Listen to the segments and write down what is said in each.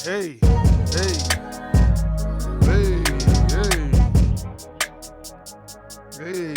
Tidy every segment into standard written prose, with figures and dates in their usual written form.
hey, hey, hey, hey, hey.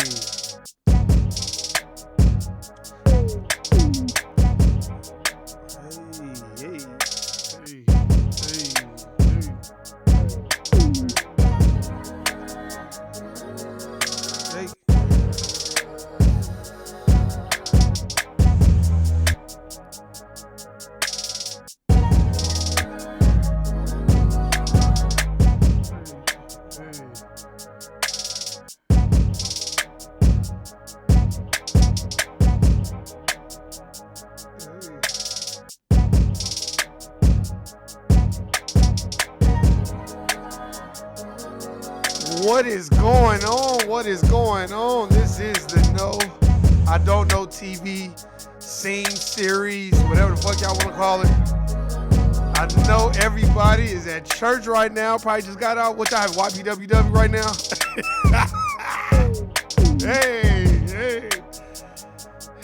What is going on? What is going on? This is the No, I Don't Know TV scene series, whatever the fuck y'all want to call it. I know everybody is at church right now. Probably just got out. What y'all have, YPWW right now?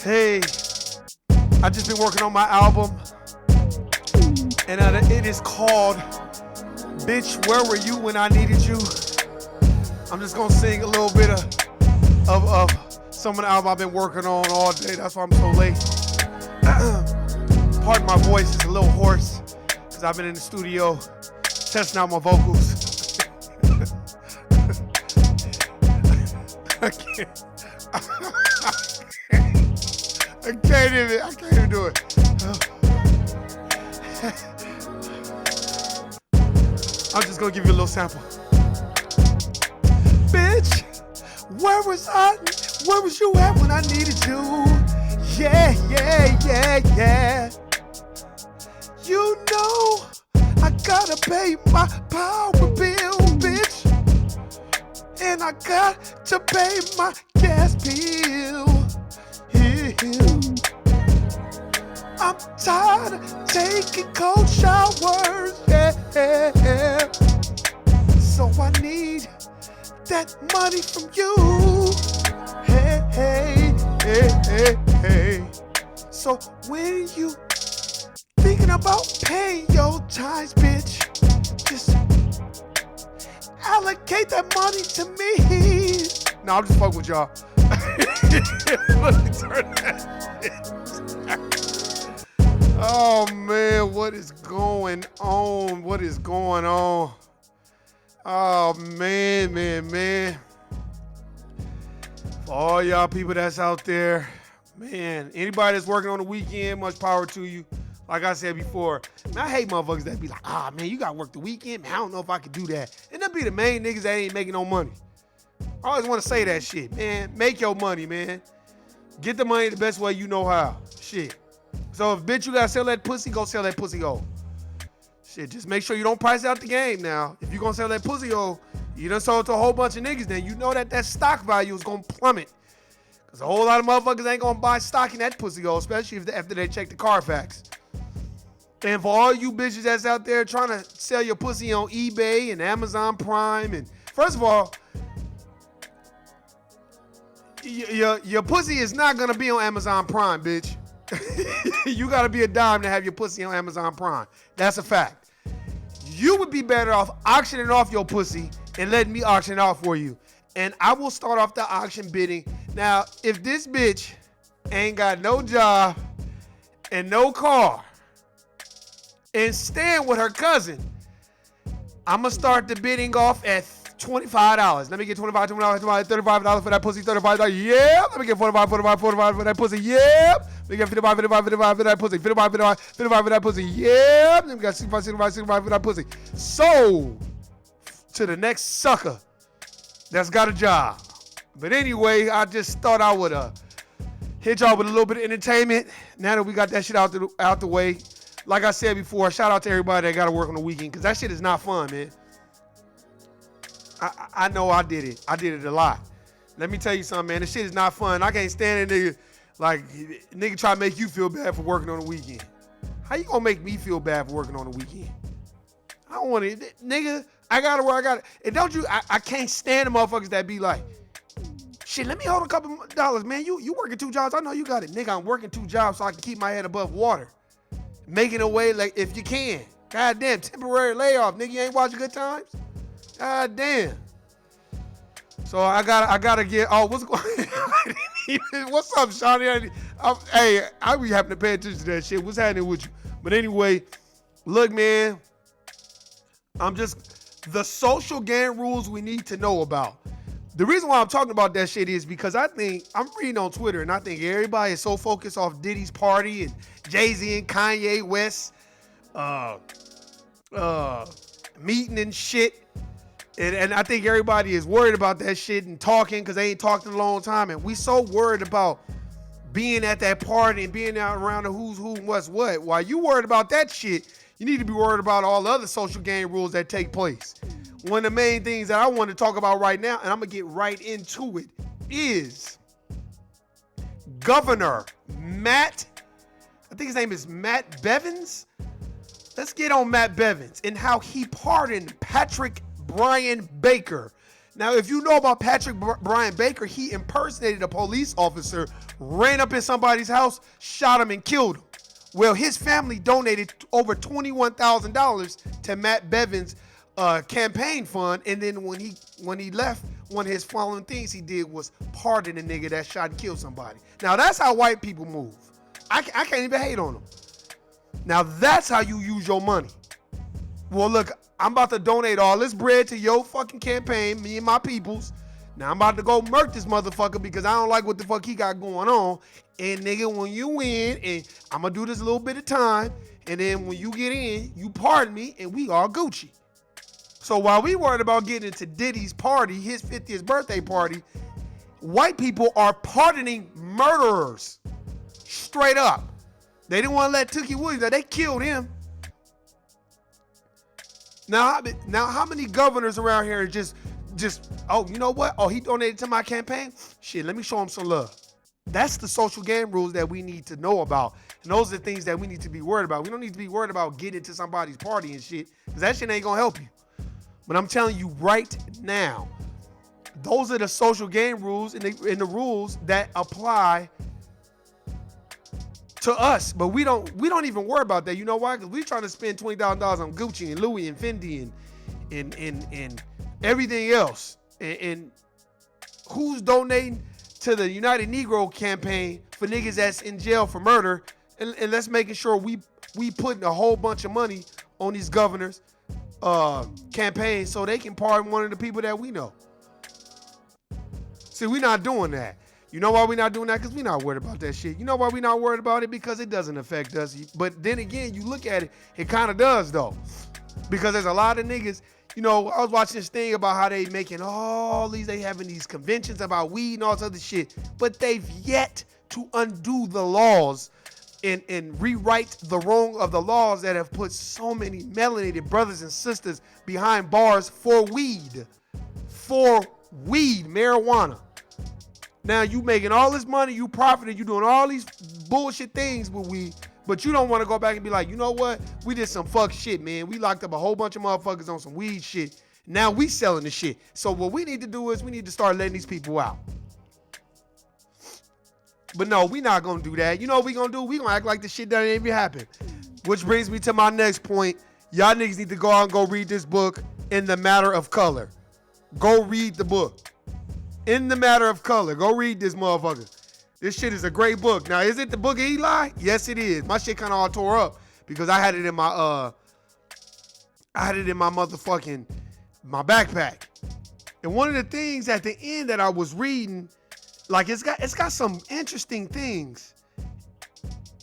Hey. I just been working on my album. And it is called Bitch, Where Were You When I Needed You? I'm just gonna sing a little bit of some of the album I've been working on all day. That's why I'm so late. Pardon my voice, it's a little hoarse because I've been in the studio testing out my vocals. I can't even do it. I'm just gonna give you a little sample. Bitch, where was I? Where was you at when I needed you? Yeah. You know I gotta pay my power bill, bitch. And I got to pay my gas bill. I'm tired of taking cold showers, yeah. So I need that money from you. Hey. So when you thinking about paying your tithes, bitch, just allocate that money to me. No, I'm just fucking with y'all. Let me turn that shit. Oh man, what is going on? What is going on? Oh man. For all y'all people that's out there, man, anybody that's working on the weekend, much power to you. Like I said before, man, I hate motherfuckers that be like, man, you gotta work the weekend. Man, I don't know if I could do that. And them be the main niggas that ain't making no money. I always want to say that shit, man. Make your money, man. Get the money the best way you know how. Shit. So if bitch you gotta sell that pussy, go sell that pussy hoe. Shit, just make sure you don't price out the game now. If you gonna sell that pussy hoe, you done sold to a whole bunch of niggas, then you know that stock value is gonna plummet. Cause a whole lot of motherfuckers ain't gonna buy stock in that pussy hoe, especially after they check the Carfax. And for all you bitches that's out there trying to sell your pussy on eBay and Amazon Prime, and first of all, your pussy is not gonna be on Amazon Prime, bitch. You gotta be a dime to have your pussy on Amazon Prime. That's a fact. You would be better off auctioning off your pussy and letting me auction it off for you. And I will start off the auction bidding. Now, if this bitch ain't got no job and no car and staying with her cousin, I'm gonna start the bidding off at $25. Let me get $25, $35 for that pussy, $35. Yeah. Let me get $45 for that pussy. Yeah. Let me get $55 for that pussy. $55 for that pussy. Yeah. Let me get $65 for that pussy. Sold to the next sucker that's got a job. But anyway, I just thought I would hit y'all with a little bit of entertainment. Now that we got that shit out the way. Like I said before, shout out to everybody that got to work on the weekend, because that shit is not fun, man. I know I did it. I did it a lot. Let me tell you something, man. This shit is not fun. I can't stand a nigga like nigga try to make you feel bad for working on the weekend. How you gonna make me feel bad for working on the weekend? I don't want it. Nigga, I gotta work. And don't you, I can't stand the motherfuckers that be like, shit, let me hold a couple dollars, man. You working 2 jobs. I know you got it. Nigga, I'm working 2 jobs so I can keep my head above water. Making a way like if you can. God damn, temporary layoff, nigga. You ain't watching Good Times? God damn. So I gotta get. Oh, what's going? What's up, Shawnee? Hey, I be having to pay attention to that shit. What's happening with you? But anyway, look, man. I'm just the social game rules we need to know about. The reason why I'm talking about that shit is because I think I'm reading on Twitter and I think everybody is so focused off Diddy's party and Jay-Z and Kanye West meeting and shit. And I think everybody is worried about that shit and talking because they ain't talked in a long time. And we so worried about being at that party and being out around the who's who and what's what. While you worried about that shit, you need to be worried about all the other social game rules that take place. One of the main things that I want to talk about right now, and I'm going to get right into it, is Governor Matt, I think his name is Matt Bevins. Let's get on Matt Bevins and how he pardoned Patrick Brian Baker. Now, if you know about Patrick Brian Baker, he impersonated a police officer, ran up in somebody's house, shot him and killed him. Well, his family donated over $21,000 to Matt Bevins' campaign fund, and then when he left, one of his following things he did was pardon a nigga that shot and killed somebody. Now, that's how white people move. I can't even hate on them. Now, that's how you use your money. Well, look, I'm about to donate all this bread to your fucking campaign, me and my peoples. Now, I'm about to go murk this motherfucker because I don't like what the fuck he got going on. And, nigga, when you win, and I'm going to do this a little bit of time, and then when you get in, you pardon me, and we all Gucci. So while we worried about getting into Diddy's party, his 50th birthday party, white people are pardoning murderers. Straight up. They didn't want to let Tookie Williams, they killed him. Now how many governors around here just, oh, you know what? Oh, he donated to my campaign? Shit, let me show him some love. That's the social game rules that we need to know about. And those are the things that we need to be worried about. We don't need to be worried about getting to somebody's party and shit, because that shit ain't going to help you. But I'm telling you right now, those are the social game rules and the rules that apply to us. But we don't even worry about that. You know why? Because we trying to spend $20,000 on Gucci and Louis and Fendi and everything else. And who's donating to the United Negro campaign for niggas that's in jail for murder? And let's making sure we putting a whole bunch of money on these governors campaign so they can pardon one of the people that we know. See, we're not doing that. You know why we're not doing that? Because we're not worried about that shit. You know why we're not worried about it? Because it doesn't affect us. But then again, you look at it, it kind of does though. Because there's a lot of niggas, you know, I was watching this thing about how they making they having these conventions about weed and all this other shit. But they've yet to undo the laws and rewrite the wrong of the laws that have put so many melanated brothers and sisters behind bars for weed. For weed, marijuana. Now you making all this money, you profiting, you doing all these bullshit things with weed, but you don't want to go back and be like, you know what? We did some fuck shit, man. We locked up a whole bunch of motherfuckers on some weed shit. Now we selling the shit. So what we need to do is we need to start letting these people out. But no, we not gonna do that. You know what we gonna do? We gonna act like the shit that ain't even happen. Which brings me to my next point. Y'all niggas need to go out and go read this book, In the Matter of Color. Go read the book. In the Matter of Color. Go read this motherfucker. This shit is a great book. Now, is it the Book of Eli? Yes, it is. My shit kind of all tore up because I had it in my my backpack. And one of the things at the end that I was reading, like it's got some interesting things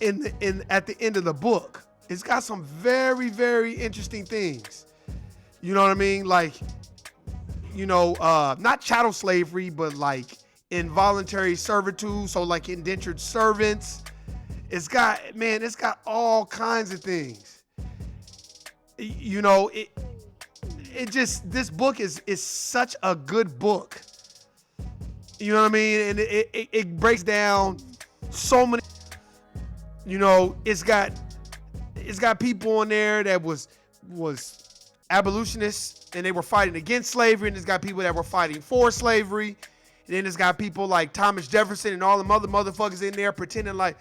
at the end of the book. It's got some very, very interesting things. You know what I mean? Like, you know, not chattel slavery, but like involuntary servitude. So like indentured servants. It's got all kinds of things. You know, this book is such a good book. You know what I mean? And it breaks down so many, you know, it's got people in there that was abolitionists and they were fighting against slavery, and it's got people that were fighting for slavery. And then it's got people like Thomas Jefferson and all them other motherfuckers in there pretending like,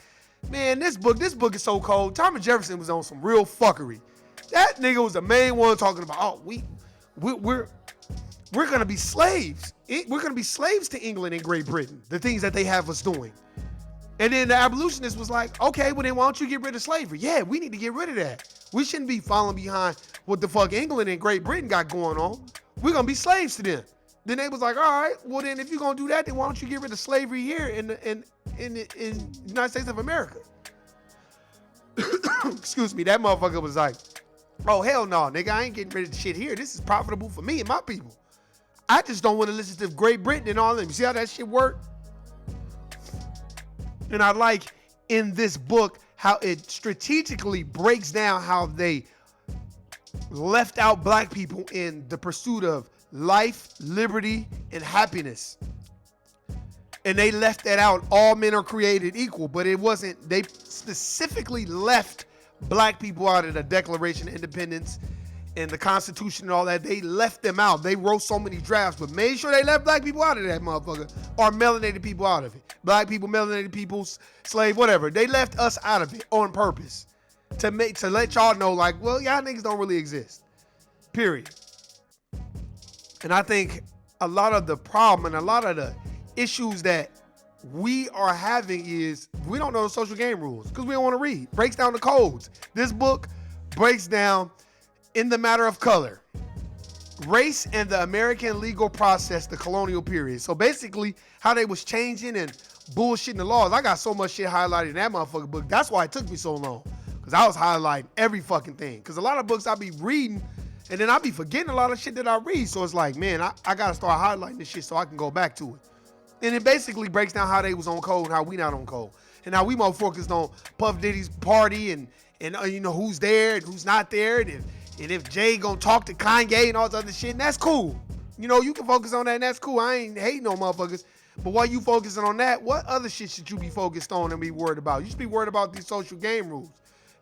man, this book is so cold. Thomas Jefferson was on some real fuckery. That nigga was the main one talking about, oh, we're gonna be slaves. We're gonna be slaves to England and Great Britain. The things that they have us doing. And then the abolitionist was like, okay, well then why don't you get rid of slavery? Yeah, we need to get rid of that. We shouldn't be following behind what the fuck England and Great Britain got going on. We're gonna be slaves to them. Then they was like, all right, well then if you're gonna do that, then why don't you get rid of slavery here in the United States of America? Excuse me, that motherfucker was like, oh hell no, nigga, I ain't getting rid of the shit here. This is profitable for me and my people. I just don't want to listen to Great Britain and all of them. See how that shit work? And I like in this book how it strategically breaks down how they left out black people in the pursuit of life, liberty, and happiness. And they left that out. All men are created equal, but it wasn't. They specifically left black people out of the Declaration of Independence and the Constitution and all that. They left them out. They wrote so many drafts, but made sure they left black people out of that motherfucker, or melanated people out of it. Black people, melanated people, slave, whatever. They left us out of it on purpose to let y'all know, like, well, y'all niggas don't really exist. Period. And I think a lot of the problem and a lot of the issues that we are having is we don't know the social game rules because we don't want to read. Breaks down the codes. This book breaks down in the matter of color, race and the American legal process, the colonial period. So basically how they was changing and bullshitting the laws. I got so much shit highlighted in that motherfucking book. That's why it took me so long, because I was highlighting every fucking thing. Because a lot of books I be reading and then I be forgetting a lot of shit that I read. So it's like, man, I got to start highlighting this shit so I can go back to it. And it basically breaks down how they was on code and how we not on code. And how we more focused on Puff Diddy's party and you know, who's there and who's not there. And if Jay gonna talk to Kanye and all this other shit, and that's cool. You know, you can focus on that and that's cool. I ain't hating no motherfuckers. But while you focusing on that, what other shit should you be focused on and be worried about? You should be worried about these social game rules.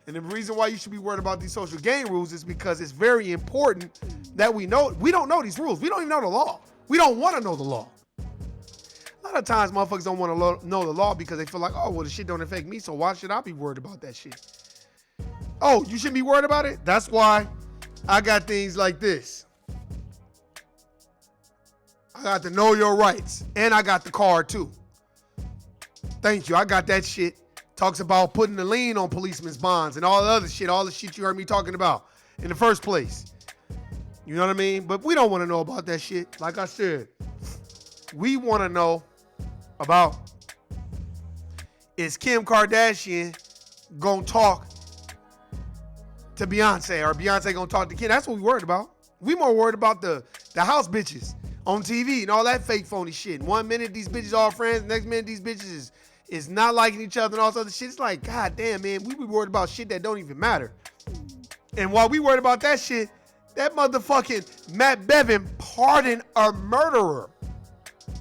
And the reason why you should be worried about these social game rules is because it's very important that we know. We don't know these rules. We don't even know the law. We don't want to know the law. A lot of times motherfuckers don't want to know the law because they feel like, oh, well, the shit don't affect me, so why should I be worried about that shit? Oh, you shouldn't be worried about it? That's why I got things like this. I got the Know Your Rights, and I got the card too. Thank you. I got that shit. Talks about putting the lien on policemen's bonds and all the other shit, all the shit you heard me talking about in the first place. You know what I mean? But we don't want to know about that shit. Like I said, we want to know about, is Kim Kardashian gonna talk to Beyonce, or Beyonce gonna talk to Kim? That's what we worried about. We more worried about the house bitches on TV and all that fake phony shit. 1 minute these bitches all friends, next minute these bitches is not liking each other and all this other shit. It's like, god damn, man, we be worried about shit that don't even matter. And while we worried about that shit, that motherfucking Matt Bevin pardoned a murderer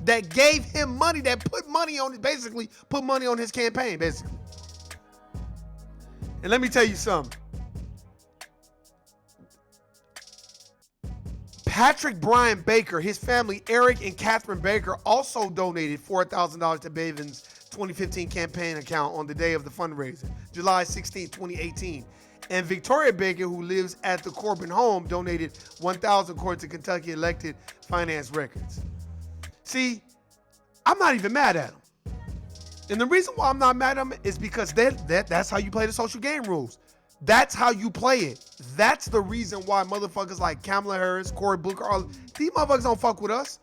that gave him money, that put money on it, basically put money on his campaign, basically. And let me tell you something. Patrick Brian Baker, his family, Eric and Catherine Baker, also donated $4,000 to Bevin's 2015 campaign account on the day of the fundraiser, July 16, 2018. And Victoria Baker, who lives at the Corbin home, donated $1,000 according to Kentucky elected finance records. See, I'm not even mad at him. And the reason why I'm not mad at him is because that's how you play the social game rules. That's how you play it. That's the reason why motherfuckers like Kamala Harris, Cory Booker, these motherfuckers don't fuck with us.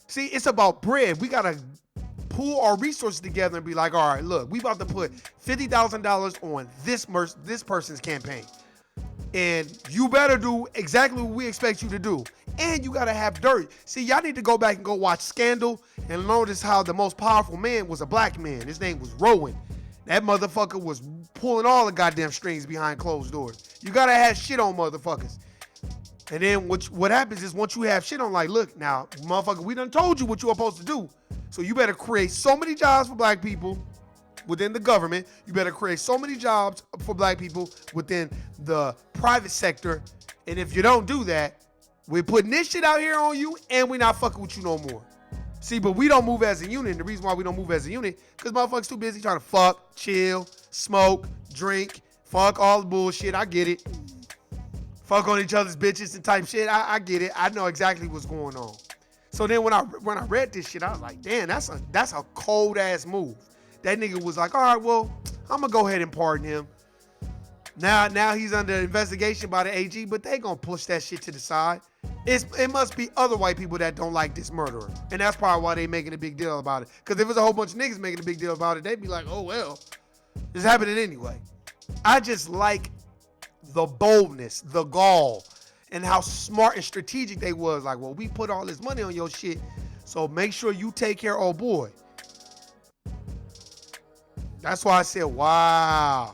See, it's about bread. We gotta pool our resources together and be like, all right, look, we about to put $50,000 on this person's campaign. And you better do exactly what we expect you to do. And you gotta have dirt. See, y'all need to go back and go watch Scandal and notice how the most powerful man was a black man. His name was Rowan. That motherfucker was pulling all the goddamn strings behind closed doors. You gotta have shit on motherfuckers. And then what happens is once you have shit on, like, look, now, motherfucker, we done told you what you're supposed to do. So you better create so many jobs for black people within the government. You better create so many jobs for black people within the private sector. And if you don't do that, we're putting this shit out here on you and we're not fucking with you no more. See, but we don't move as a unit. And the reason why we don't move as a unit, because motherfuckers too busy trying to fuck, chill, smoke, drink, fuck all the bullshit. I get it. fuck on each other's bitches and type shit. I get it. I know exactly what's going on. So then when I read this shit, I was like, damn, that's a cold ass move. That nigga was like, all right, well, I'm gonna go ahead and pardon him. Now he's under investigation by the AG, but they gonna push that shit to the side. It must be other white people that don't like this murderer. And that's probably why they making a big deal about it. Because if it's a whole bunch of niggas making a big deal about it, they'd be like, oh, well, it's happening anyway. I just like the boldness, the gall, and how smart and strategic they was. Like, well, we put all this money on your shit, so make sure you take care of old boy. That's why I said, wow.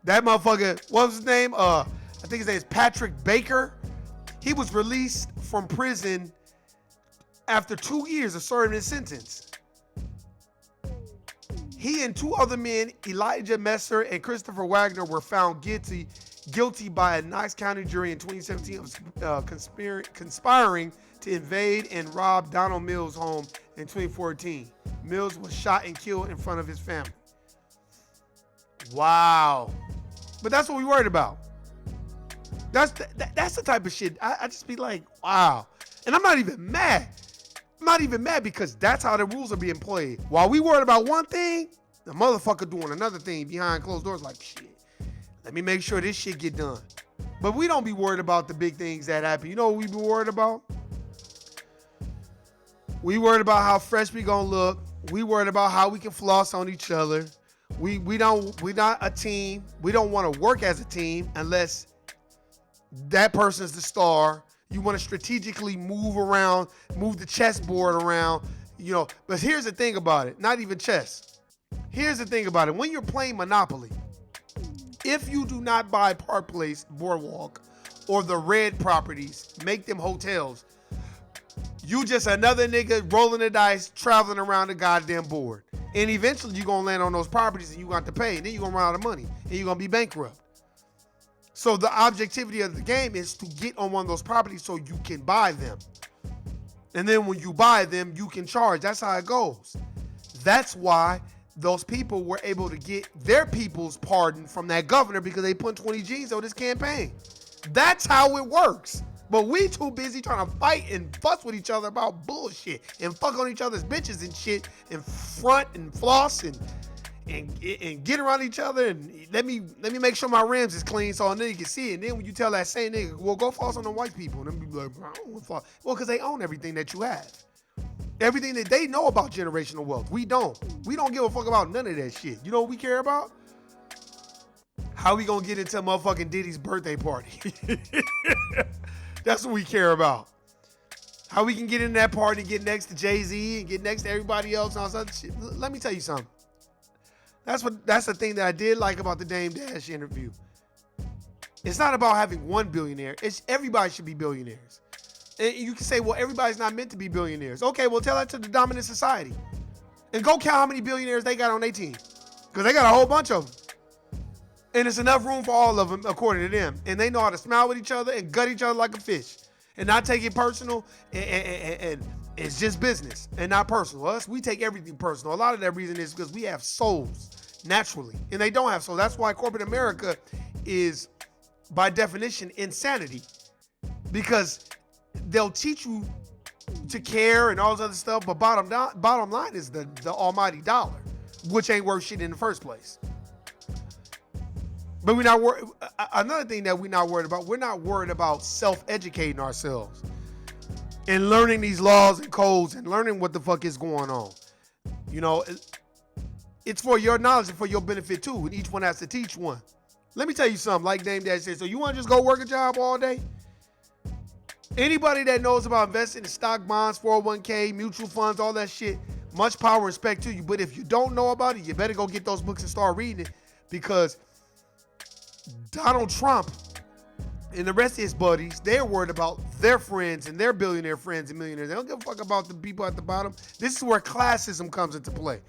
That motherfucker, what was his name? I think his name is Patrick Baker. He was released from prison after 2 years of serving his sentence. He and two other men, Elijah Messer and Christopher Wagner, were found guilty by a Knox County jury in 2017 of conspiring to invade and rob Donald Mills' home in 2014. Mills was shot and killed in front of his family. Wow. But that's what we worried about. That's the type of shit. I just be like, wow. And I'm not even mad. I'm not even mad because that's how the rules are being played. While we worried about one thing, the motherfucker doing another thing behind closed doors like, shit, let me make sure this shit get done. But we don't be worried about the big things that happen. You know what we be worried about? We worried about how fresh we gonna look. We worried about how we can floss on each other. We're not a team. We don't want to work as a team unless that person's the star. You want to strategically move around, move the chessboard around, you know. But here's the thing about it, not even chess. Here's the thing about it. When you're playing Monopoly, if you do not buy Park Place, Boardwalk, or the red properties, make them hotels, you just another nigga rolling the dice, traveling around the goddamn board. And eventually you're going to land on those properties and you're going to have to pay. And then you're going to run out of money and you're going to be bankrupt. So the objectivity of the game is to get on one of those properties so you can buy them. And then when you buy them, you can charge. That's how it goes. That's why those people were able to get their people's pardon from that governor because they put 20 G's on this campaign. That's how it works. But we too busy trying to fight and fuss with each other about bullshit and fuck on each other's bitches and shit and front and floss and get around each other and let me make sure my rims is clean so a nigga can see it. And then when you tell that same nigga, well, go floss on the white people, and then be like, I don't want to floss. Well, because they own everything that you have. Everything that they know about generational wealth. We don't. We don't give a fuck about none of that shit. You know what we care about? How we gonna get into motherfucking Diddy's birthday party? That's what we care about. How we can get in that party and get next to Jay-Z and get next to everybody else and all this other shit. Let me tell you something. That's the thing that I did like about the Dame Dash interview. It's not about having one billionaire. It's everybody should be billionaires. And you can say, well, everybody's not meant to be billionaires. Okay, well, tell that to the dominant society. And go count how many billionaires they got on their team. Because they got a whole bunch of them. And it's enough room for all of them, according to them. And they know how to smile with each other and gut each other like a fish. And not take it personal. And it's just business and not personal. Us, we take everything personal. A lot of that reason is because we have souls naturally. And they don't have souls. That's why corporate America is, by definition, insanity. Because they'll teach you to care and all this other stuff. But bottom line is the almighty dollar, which ain't worth shit in the first place. But we're not worried. Another thing that we're not worried about self-educating ourselves and learning these laws and codes and learning what the fuck is going on. You know, it's for your knowledge and for your benefit too. And each one has to teach one. Let me tell you something, like Dame Dash said, so you want to just go work a job all day? Anybody that knows about investing in stock, bonds, 401k, mutual funds, all that shit, much power and respect to you. But if you don't know about it, you better go get those books and start reading it, because Donald Trump and the rest of his buddies, they're worried about their friends and their billionaire friends and millionaires. They don't give a fuck about the people at the bottom. This is where classism comes into play.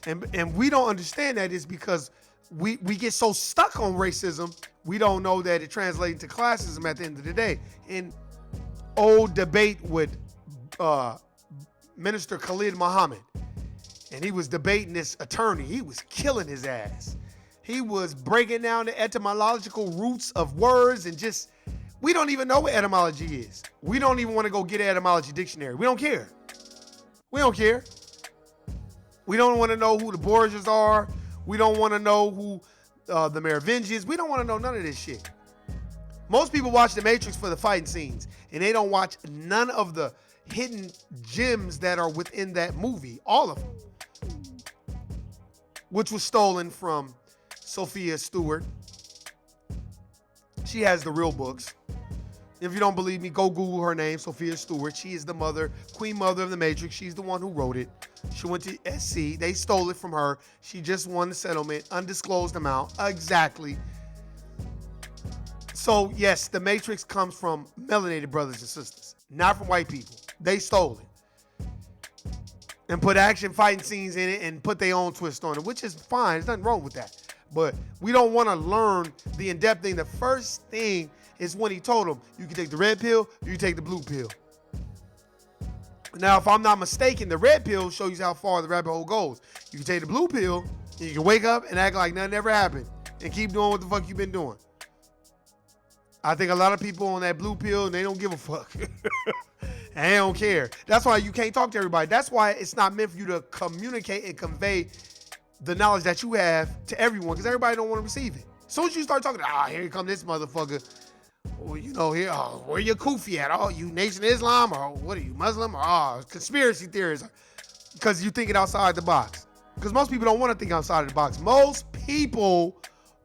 And we don't understand that is because we get so stuck on racism, we don't know that it translates to classism at the end of the day. In old debate with Minister Khalid Muhammad, and he was debating this attorney. He was killing his ass. He was breaking down the etymological roots of words and just, we don't even know what etymology is. We don't even want to go get an etymology dictionary. We don't care. We don't care. We don't want to know who the Borgias are. We don't want to know who the Merovingians. We don't want to know none of this shit. Most people watch The Matrix for the fighting scenes, and they don't watch none of the hidden gems that are within that movie. All of them. Which was stolen from Sophia Stewart. She has the real books. If you don't believe me, go Google her name, Sophia Stewart. She is the mother, queen mother of The Matrix. She's the one who wrote it. She went to SC. They stole it from her. She just won the settlement, undisclosed amount. Exactly. So, yes, The Matrix comes from melanated brothers and sisters, not from white people. They stole it and put action fighting scenes in it and put their own twist on it, which is fine. There's nothing wrong with that. But we don't want to learn the in-depth thing. The first thing is when he told them, you can take the red pill, you can take the blue pill. Now, if I'm not mistaken, the red pill shows you how far the rabbit hole goes. You can take the blue pill, and you can wake up and act like nothing ever happened and keep doing what the fuck you've been doing. I think a lot of people on that blue pill, they don't give a fuck. And they don't care. That's why you can't talk to everybody. That's why it's not meant for you to communicate and convey the knowledge that you have to everyone, because everybody don't want to receive it. As soon as you start talking, here come this motherfucker. Well, you know, here, where your kufi at? Oh, you Nation of Islam, or what are you, Muslim? Or conspiracy theories? Because you're thinking outside the box. Because most people don't want to think outside of the box. Most people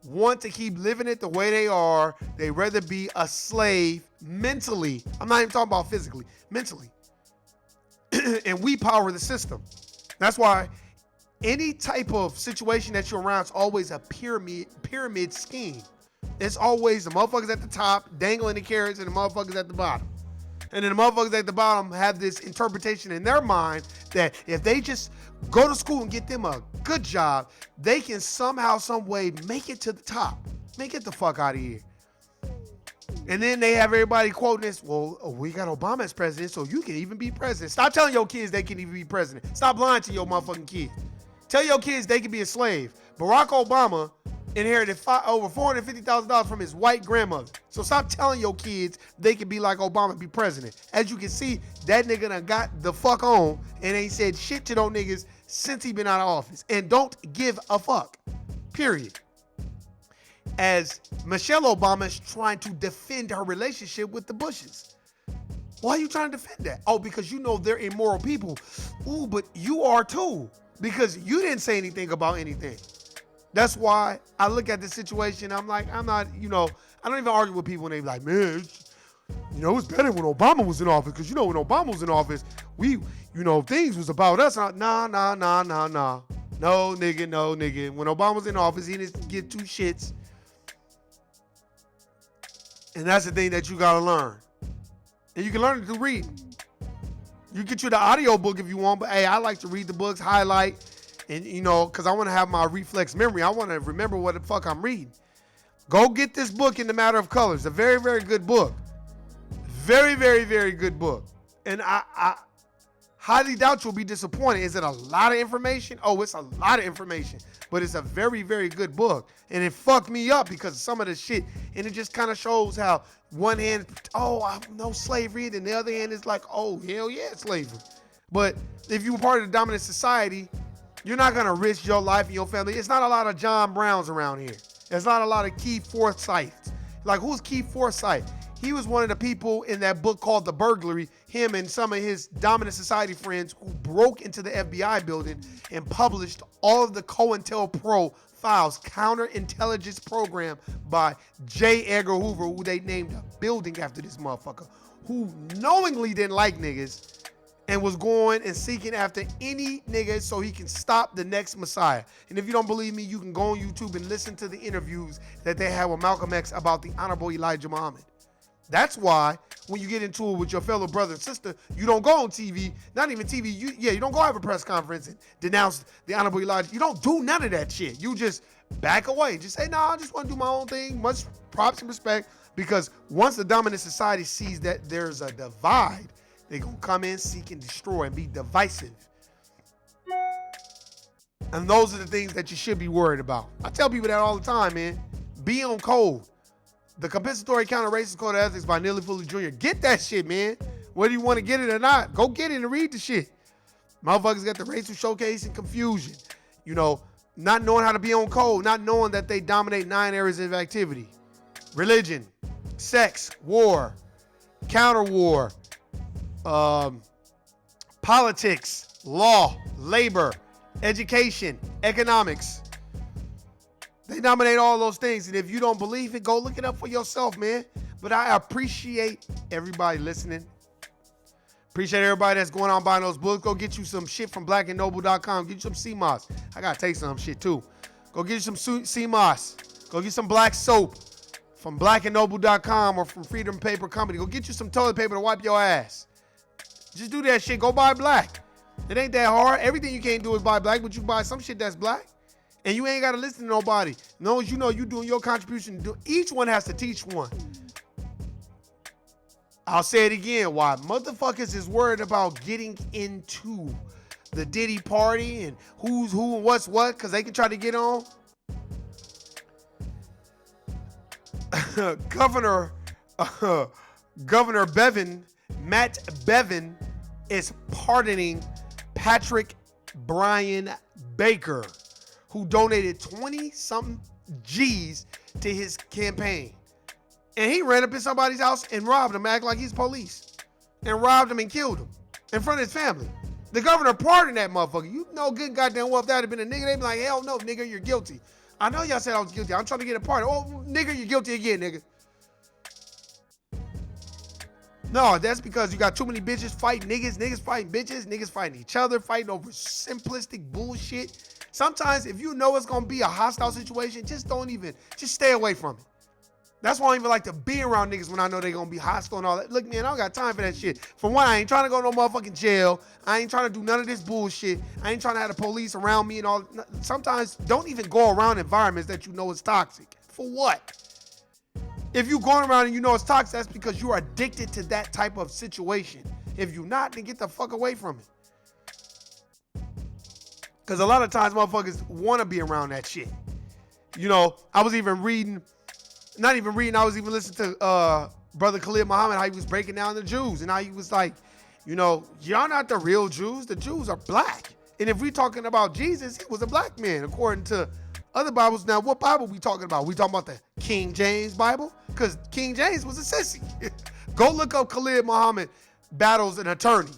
want to keep living it the way they are. They rather be a slave mentally. I'm not even talking about physically, mentally. And we power the system. That's why any type of situation that you're around is always a pyramid scheme. It's always the motherfuckers at the top dangling the carrots and the motherfuckers at the bottom. And then the motherfuckers at the bottom have this interpretation in their mind that if they just go to school and get them a good job, they can somehow, some way make it to the top. Make it the fuck out of here. And then they have everybody quoting this, well, we got Obama as president, so you can even be president. Stop telling your kids they can even be president. Stop lying to your motherfucking kids. Tell your kids they can be a slave. Barack Obama inherited over $450,000 from his white grandmother. So stop telling your kids they can be like Obama, be president. As you can see, that nigga done got the fuck on and ain't said shit to those niggas since he been out of office. And don't give a fuck. Period. As Michelle Obama is trying to defend her relationship with the Bushes. Why are you trying to defend that? Oh, because you know they're immoral people. Ooh, but you are too. Because you didn't say anything about anything. That's why I look at this situation. I'm like, I'm not, I don't even argue with people when they be like, man, it was better when Obama was in office. Because, when Obama was in office, things was about us. Nah. No, nigga. When Obama was in office, he didn't get two shits. And that's the thing that you got to learn. And you can learn it through reading. You get you the audio book if you want, but hey, I like to read the books, highlight, and because I want to have my reflex memory. I want to remember what the fuck I'm reading. Go get this book in the Matter of Colors. A very, very good book. Very, very, very good book. And I highly doubt you'll be disappointed. Is it a lot of information? Oh, it's a lot of information. But it's a very, very good book. And it fucked me up because of some of the shit. And it just kind of shows how one hand, no slavery. And the other hand is like, oh, hell yeah, slavery. But if you were part of the dominant society, you're not going to risk your life and your family. It's not a lot of John Browns around here. There's not a lot of Keith Forsyths. Like, who's Keith Forsyth? He was one of the people in that book called The Burglary, him and some of his dominant society friends who broke into the FBI building and published all of the COINTELPRO files, counterintelligence program by J. Edgar Hoover, who they named a building after this motherfucker, who knowingly didn't like niggas and was going and seeking after any nigga so he can stop the next Messiah. And if you don't believe me, you can go on YouTube and listen to the interviews that they had with Malcolm X about the Honorable Elijah Muhammad. That's why when you get into it with your fellow brother and sister, you don't go on TV, not even TV. You don't go have a press conference and denounce the Honorable Elijah. You don't do none of that shit. You just back away. Just say, I just want to do my own thing. Much props and respect. Because once the dominant society sees that there's a divide, they're going to come in, seek, and destroy and be divisive. And those are the things that you should be worried about. I tell people that all the time, man. Be on code. The Compensatory Counter-Racist Code of Ethics by Neely Fuller Jr. Get that shit, man. Whether you want to get it or not, go get it and read the shit. Motherfuckers got the racial showcase and confusion. You know, not knowing how to be on code, not knowing that they dominate 9 areas of activity. Religion, sex, war, counter-war, politics, law, labor, education, economics. They dominate all those things. And if you don't believe it, go look it up for yourself, man. But I appreciate everybody listening. Appreciate everybody that's going on buying those books. Go get you some shit from blackandnoble.com. Get you some CMOS. I got to take some shit too. Go get you some CMOS. Go get some black soap from blackandnoble.com or from Freedom Paper Company. Go get you some toilet paper to wipe your ass. Just do that shit. Go buy black. It ain't that hard. Everything you can't do is buy black, but you buy some shit that's black. And you ain't got to listen to nobody. As long as you know you doing your contribution. Each one has to teach one. I'll say it again. Why motherfuckers is worried about getting into the Diddy party and who's who and what's what because they can try to get on. Governor Bevin, Matt Bevin, is pardoning Patrick Brian Baker, who donated 20-something G's to his campaign. And he ran up in somebody's house and robbed him, act like he's police, and robbed him and killed him in front of his family. The governor pardoned that motherfucker. You know good goddamn well if that had been a nigga, they'd be like, hell no, nigga, you're guilty. I know y'all said I was guilty. I'm trying to get a pardon. Oh, nigga, you're guilty again, nigga. No, that's because you got too many bitches fighting niggas fighting bitches, niggas fighting each other, fighting over simplistic bullshit. Sometimes if you know it's gonna be a hostile situation, just stay away from it. That's why I don't even like to be around niggas when I know they're gonna be hostile and all that. Look, man, I don't got time for that shit. For one, I ain't trying to go to no motherfucking jail. I ain't trying to do none of this bullshit. I ain't trying to have the police around me and all. Sometimes don't even go around environments that you know is toxic. For what? If you going around and you know it's toxic, that's because you are addicted to that type of situation. If you're not, then get the fuck away from it. Because a lot of times motherfuckers want to be around that shit. You know, I was even reading, I was even listening to Brother Khalid Muhammad, how he was breaking down the Jews and how he was like, you know, y'all not the real Jews. The Jews are black. And if we talking about Jesus, he was a black man, according to other Bibles. Now, what Bible we talking about? We talking about the King James Bible? Because King James was a sissy. Go look up Khalid Muhammad battles an attorney,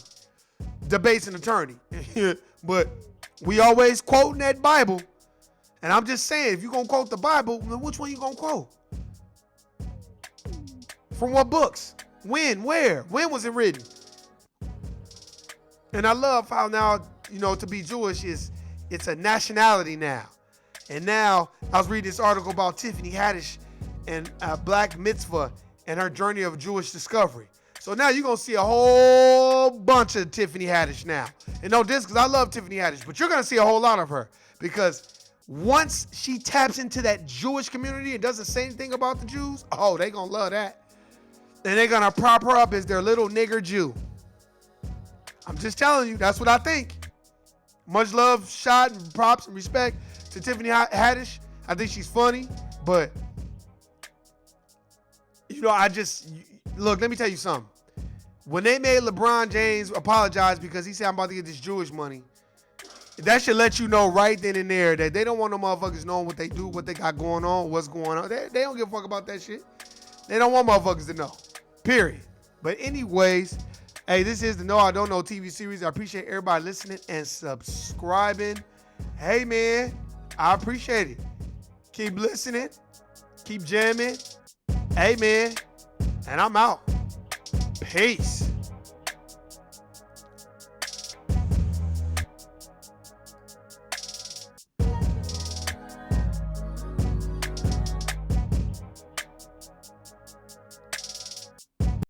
debates an attorney. But we always quoting that Bible. And I'm just saying, if you're going to quote the Bible, then which one you going to quote? From what books? When? Where? When was it written? And I love how now, you know, to be Jewish it's a nationality now. And now I was reading this article about Tiffany Haddish and Black Mitzvah and her journey of Jewish discovery. So now you're going to see a whole bunch of Tiffany Haddish now. And no diss, because I love Tiffany Haddish, but you're going to see a whole lot of her because once she taps into that Jewish community and doesn't say anything about the Jews, oh, they going to love that. And they're going to prop her up as their little nigger Jew. I'm just telling you, that's what I think. Much love, shot, and props, and respect to Tiffany Haddish. I think she's funny, but, you know, look, let me tell you something. When they made LeBron James apologize because he said, I'm about to get this Jewish money, that should let you know right then and there that they don't want no motherfuckers knowing what they do, what they got going on, what's going on. They don't give a fuck about that shit. They don't want motherfuckers to know, period. But anyways, hey, this is the Know I Don't Know TV series. I appreciate everybody listening and subscribing. Hey, man, I appreciate it. Keep listening. Keep jamming. Hey, man, and I'm out. Peace.